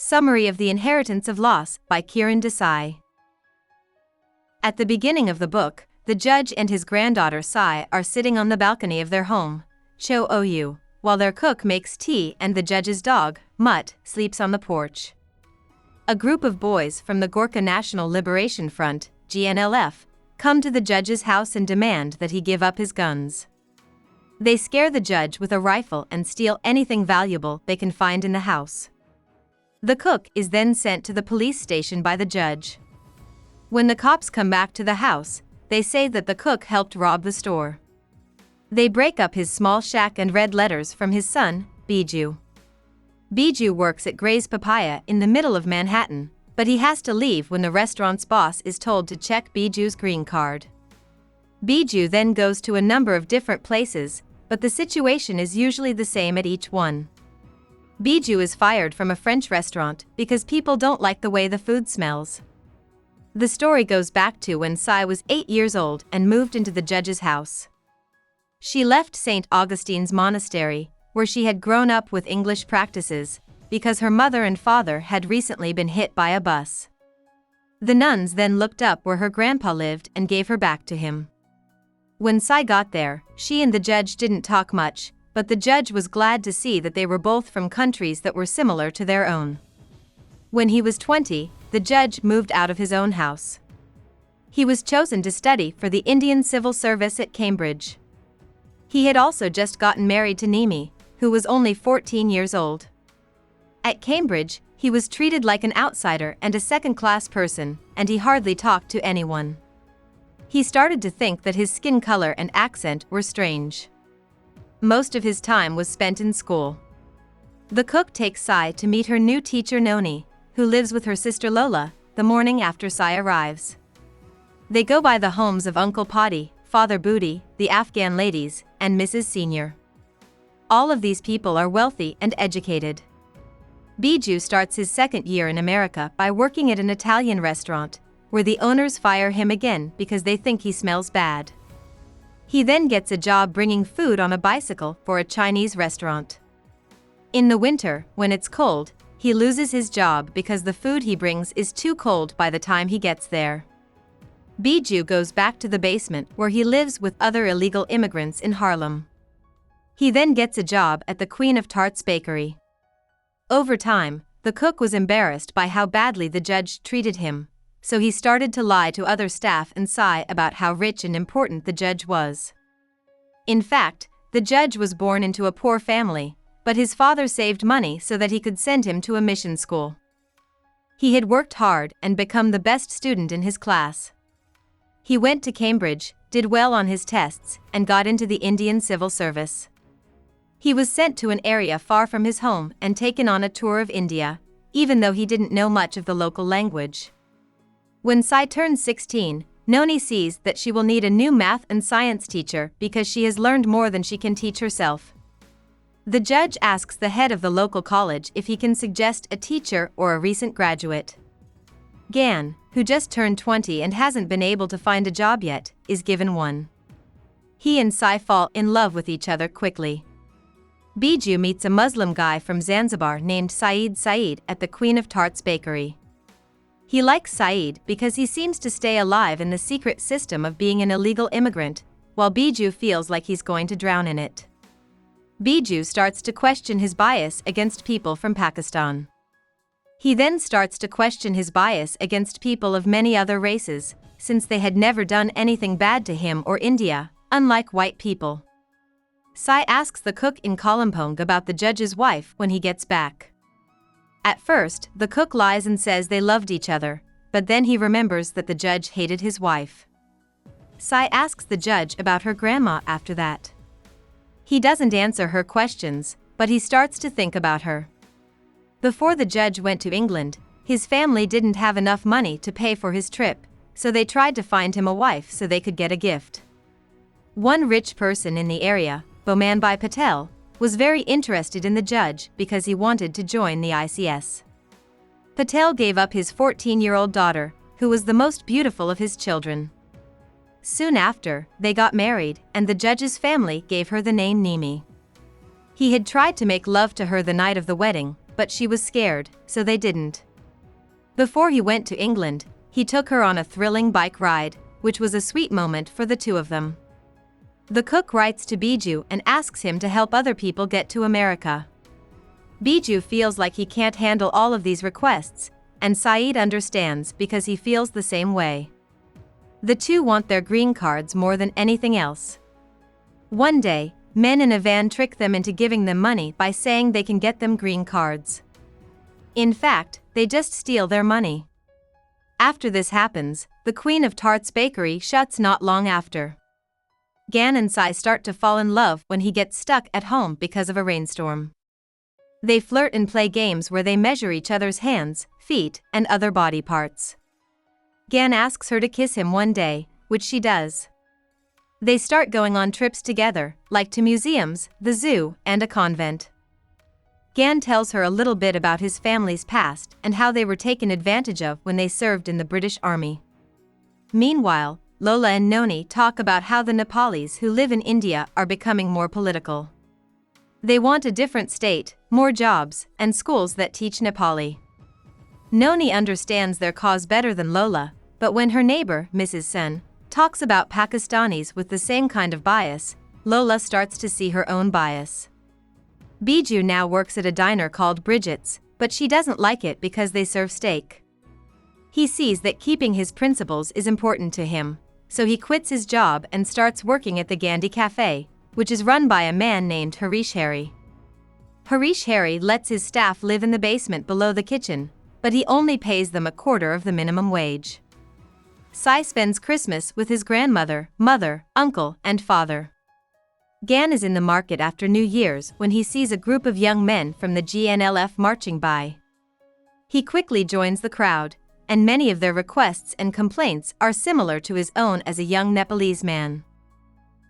Summary of the Inheritance of Loss by Kiran Desai. At the beginning of the book, the judge and his granddaughter Sai are sitting on the balcony of their home, Cho Ou, while their cook makes tea and the judge's dog, Mutt, sleeps on the porch. A group of boys from the Gorkha National Liberation Front, GNLF, come to the judge's house and demand that he give up his guns. They scare the judge with a rifle and steal anything valuable they can find in the house. The cook is then sent to the police station by the judge. When the cops come back to the house, they say that the cook helped rob the store. They break up his small shack and read letters from his son, Biju. Biju works at Gray's Papaya in the middle of Manhattan, but he has to leave when the restaurant's boss is told to check Biju's green card. Biju then goes to a number of different places, but the situation is usually the same at each one. Biju is fired from a French restaurant because people don't like the way the food smells. The story goes back to when Sai was 8 years old and moved into the judge's house. She left St. Augustine's Monastery, where she had grown up with English practices, because her mother and father had recently been hit by a bus. The nuns then looked up where her grandpa lived and gave her back to him. When Sai got there, she and the judge didn't talk much, but the judge was glad to see that they were both from countries that were similar to their own. When he was 20, the judge moved out of his own house. He was chosen to study for the Indian Civil Service at Cambridge. He had also just gotten married to Nimi, who was only 14 years old. At Cambridge, he was treated like an outsider and a second-class person, and he hardly talked to anyone. He started to think that his skin color and accent were strange. Most of his time was spent in school. The cook takes Sai to meet her new teacher Noni, who lives with her sister Lola, the morning after Sai arrives. They go by the homes of Uncle Padi, Father Booty, the Afghan ladies, and Mrs. Senior. All of these people are wealthy and educated. Biju starts his second year in America by working at an Italian restaurant, where the owners fire him again because they think he smells bad. He then gets a job bringing food on a bicycle for a Chinese restaurant. In the winter, when it's cold, he loses his job because the food he brings is too cold by the time he gets there. Biju goes back to the basement where he lives with other illegal immigrants in Harlem. He then gets a job at the Queen of Tarts bakery. Over time, the cook was embarrassed by how badly the judge treated him, so he started to lie to other staff and Sai about how rich and important the judge was. In fact, the judge was born into a poor family, but his father saved money so that he could send him to a mission school. He had worked hard and become the best student in his class. He went to Cambridge, did well on his tests, and got into the Indian Civil Service. He was sent to an area far from his home and taken on a tour of India, even though he didn't know much of the local language. When Sai turns 16, Noni sees that she will need a new math and science teacher because she has learned more than she can teach herself. The judge asks the head of the local college if he can suggest a teacher or a recent graduate. Gan, who just turned 20 and hasn't been able to find a job yet, is given one. He and Sai fall in love with each other quickly. Biju meets a Muslim guy from Zanzibar named Saeed at the Queen of Tarts bakery. He likes Saeed because he seems to stay alive in the secret system of being an illegal immigrant, while Biju feels like he's going to drown in it. Biju starts to question his bias against people from Pakistan. He then starts to question his bias against people of many other races, since they had never done anything bad to him or India, unlike white people. Sai asks the cook in Kalimpong about the judge's wife when he gets back. At first, the cook lies and says they loved each other, but then he remembers that the judge hated his wife. Sai asks the judge about her grandma after that. He doesn't answer her questions, but he starts to think about her. Before the judge went to England, his family didn't have enough money to pay for his trip, so they tried to find him a wife so they could get a gift. One rich person in the area, Jemubhai Patel, was very interested in the judge because he wanted to join the ICS. Patel gave up his 14-year-old daughter, who was the most beautiful of his children. Soon after, they got married, and the judge's family gave her the name Nimi. He had tried to make love to her the night of the wedding, but she was scared, so they didn't. Before he went to England, he took her on a thrilling bike ride, which was a sweet moment for the two of them. The cook writes to Biju and asks him to help other people get to America. Biju feels like he can't handle all of these requests, and Saeed understands because he feels the same way. The two want their green cards more than anything else. One day, men in a van trick them into giving them money by saying they can get them green cards. In fact, they just steal their money. After this happens, the Queen of Tarts bakery shuts not long after. Gan and Sai start to fall in love when he gets stuck at home because of a rainstorm. They flirt and play games where they measure each other's hands, feet, and other body parts. Gan asks her to kiss him one day, which she does. They start going on trips together, like to museums, the zoo, and a convent. Gan tells her a little bit about his family's past and how they were taken advantage of when they served in the British Army. Meanwhile, Lola and Noni talk about how the Nepalis who live in India are becoming more political. They want a different state, more jobs, and schools that teach Nepali. Noni understands their cause better than Lola, but when her neighbor, Mrs. Sen, talks about Pakistanis with the same kind of bias, Lola starts to see her own bias. Biju now works at a diner called Bridget's, but she doesn't like it because they serve steak. He sees that keeping his principles is important to him, so he quits his job and starts working at the Gandhi Cafe, which is run by a man named Harish Hari. Harish Hari lets his staff live in the basement below the kitchen, but he only pays them a quarter of the minimum wage. Sai spends Christmas with his grandmother, mother, uncle, and father. Gan is in the market after New Year's when he sees a group of young men from the GNLF marching by. He quickly joins the crowd, and many of their requests and complaints are similar to his own as a young Nepalese man.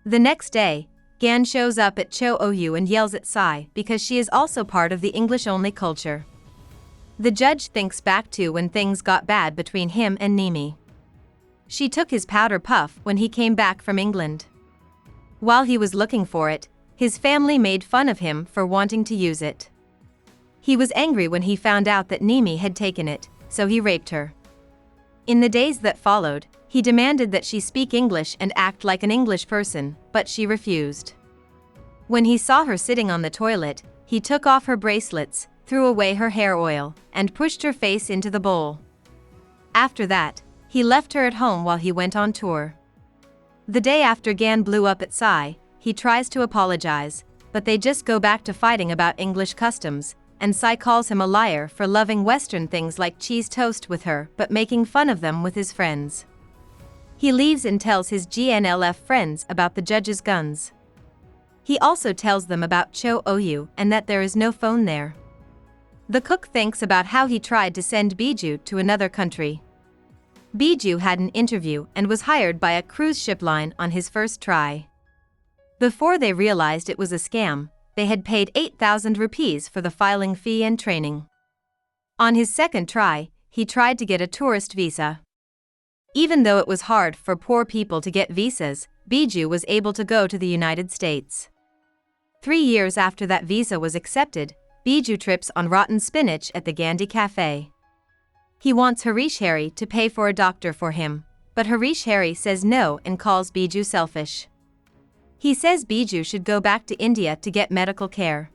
The next day, Gan shows up at Cho Oyu and yells at Sai because she is also part of the English-only culture. The judge thinks back to when things got bad between him and Nimi. She took his powder puff when he came back from England. While he was looking for it, his family made fun of him for wanting to use it. He was angry when he found out that Nimi had taken it, so he raped her. In the days that followed, he demanded that she speak English and act like an English person, but she refused. When he saw her sitting on the toilet, he took off her bracelets, threw away her hair oil, and pushed her face into the bowl. After that, he left her at home while he went on tour. The day after Gan blew up at Sai, he tries to apologize, but they just go back to fighting about English customs, and Sai calls him a liar for loving Western things like cheese toast with her but making fun of them with his friends. He leaves and tells his GNLF friends about the judge's guns. He also tells them about Cho Oyu and that there is no phone there. The cook thinks about how he tried to send Biju to another country. Biju had an interview and was hired by a cruise ship line on his first try. Before they realized it was a scam, they had paid 8,000 rupees for the filing fee and training. On his second try, he tried to get a tourist visa. Even though it was hard for poor people to get visas, Biju was able to go to the United States. 3 years after that visa was accepted, Biju trips on rotten spinach at the Gandhi Cafe. He wants Harish Hari to pay for a doctor for him, but Harish Hari says no and calls Biju selfish. He says Biju should go back to India to get medical care.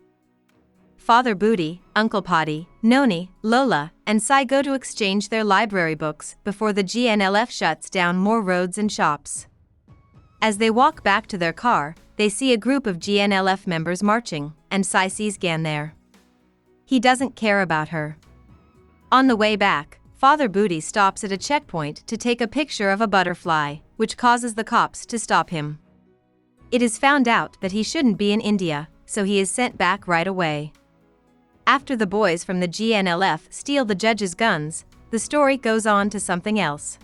Father Booty, Uncle Padi, Noni, Lola, and Sai go to exchange their library books before the GNLF shuts down more roads and shops. As they walk back to their car, they see a group of GNLF members marching, and Sai sees Gan there. He doesn't care about her. On the way back, Father Booty stops at a checkpoint to take a picture of a butterfly, which causes the cops to stop him. It is found out that he shouldn't be in India, so he is sent back right away. After the boys from the GNLF steal the judge's guns, the story goes on to something else.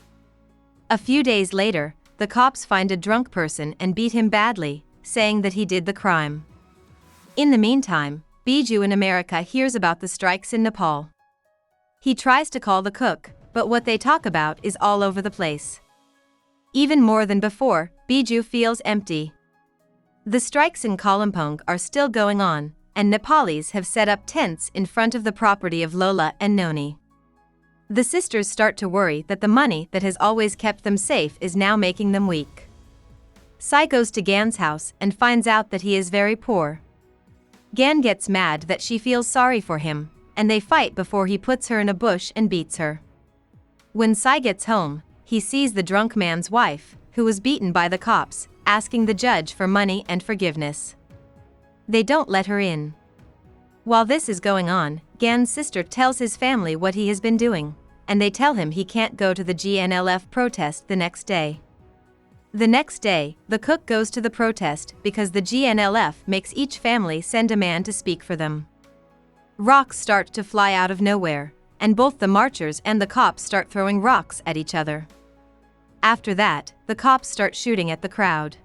A few days later, the cops find a drunk person and beat him badly, saying that he did the crime. In the meantime, Biju in America hears about the strikes in Nepal. He tries to call the cook, but what they talk about is all over the place. Even more than before, Biju feels empty. The strikes in Kalimpong are still going on, and Nepalis have set up tents in front of the property of Lola and Noni. The sisters start to worry that the money that has always kept them safe is now making them weak. Sai goes to Gan's house and finds out that he is very poor. Gan gets mad that she feels sorry for him, and they fight before he puts her in a bush and beats her. When Sai gets home, he sees the drunk man's wife, who was beaten by the cops, asking the judge for money and forgiveness. They don't let her in. While this is going on, Gan's sister tells his family what he has been doing, and they tell him he can't go to the GNLF protest the next day. The next day, the cook goes to the protest because the GNLF makes each family send a man to speak for them. Rocks start to fly out of nowhere, and both the marchers and the cops start throwing rocks at each other. After that, the cops start shooting at the crowd.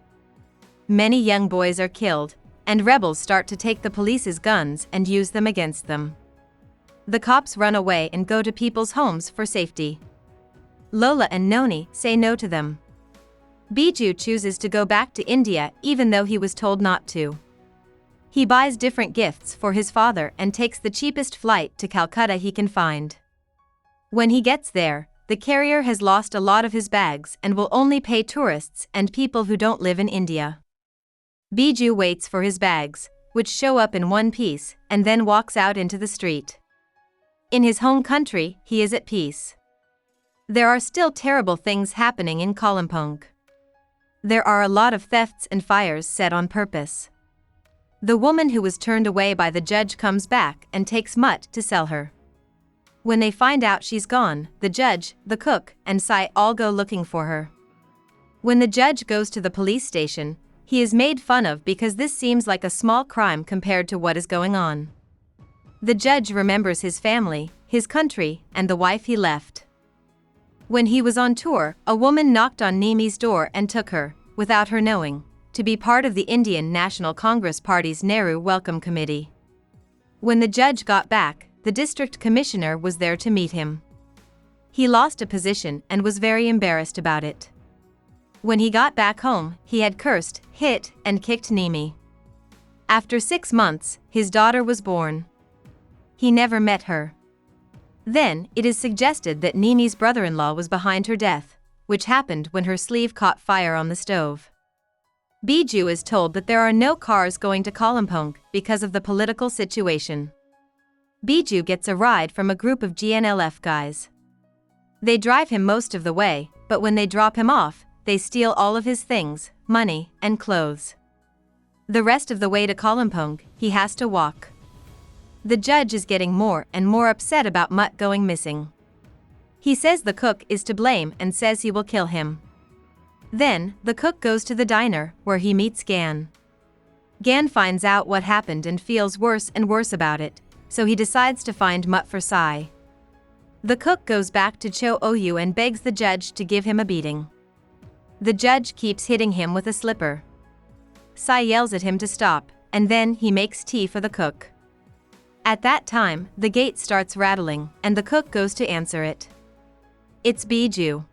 Many young boys are killed, and rebels start to take the police's guns and use them against them. The cops run away and go to people's homes for safety. Lola and Noni say no to them. Biju chooses to go back to India even though he was told not to. He buys different gifts for his father and takes the cheapest flight to Calcutta he can find. When he gets there, the carrier has lost a lot of his bags and will only pay tourists and people who don't live in India. Biju waits for his bags, which show up in one piece, and then walks out into the street. In his home country, he is at peace. There are still terrible things happening in Kalimpong. There are a lot of thefts and fires set on purpose. The woman who was turned away by the judge comes back and takes Mutt to sell her. When they find out she's gone, the judge, the cook, and Sai all go looking for her. When the judge goes to the police station, he is made fun of because this seems like a small crime compared to what is going on. The judge remembers his family, his country, and the wife he left. When he was on tour, a woman knocked on Nimi's door and took her, without her knowing, to be part of the Indian National Congress Party's Nehru Welcome Committee. When the judge got back, the district commissioner was there to meet him. He lost a position and was very embarrassed about it. When he got back home, he had cursed, hit, and kicked Nimi. After 6 months, his daughter was born. He never met her. Then, it is suggested that Nimi's brother-in-law was behind her death, which happened when her sleeve caught fire on the stove. Biju is told that there are no cars going to Kalimpong because of the political situation. Biju gets a ride from a group of GNLF guys. They drive him most of the way, but when they drop him off, they steal all of his things, money, and clothes. The rest of the way to Kalimpong, he has to walk. The judge is getting more and more upset about Mutt going missing. He says the cook is to blame and says he will kill him. Then, the cook goes to the diner, where he meets Gan. Gan finds out what happened and feels worse and worse about it, so he decides to find Mutt for Sai. The cook goes back to Cho Oyu and begs the judge to give him a beating. The judge keeps hitting him with a slipper. Sai yells at him to stop, and then he makes tea for the cook. At that time, the gate starts rattling, and the cook goes to answer it. It's Biju.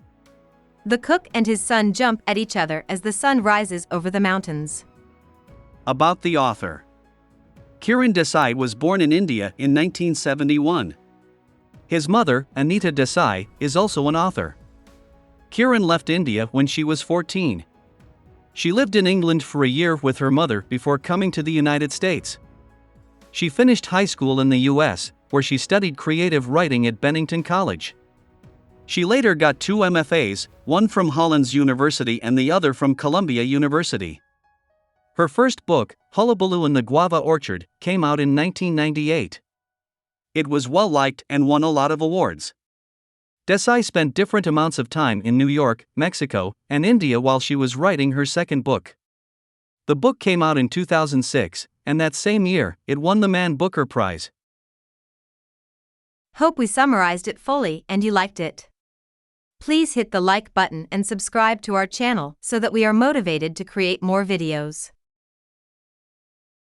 The cook and his son jump at each other as the sun rises over the mountains. About the author. Kiran Desai was born in India in 1971. His mother, Anita Desai, is also an author. Kiran left India when she was 14. She lived in England for a year with her mother before coming to the United States. She finished high school in the US, where she studied creative writing at Bennington College. She later got 2 MFAs, one from Hollins University and the other from Columbia University. Her first book, Hullabaloo in the Guava Orchard, came out in 1998. It was well-liked and won a lot of awards. Desai spent different amounts of time in New York, Mexico, and India while she was writing her second book. The book came out in 2006, and that same year, it won the Man Booker Prize. Hope we summarized it fully and you liked it. Please hit the like button and subscribe to our channel so that we are motivated to create more videos.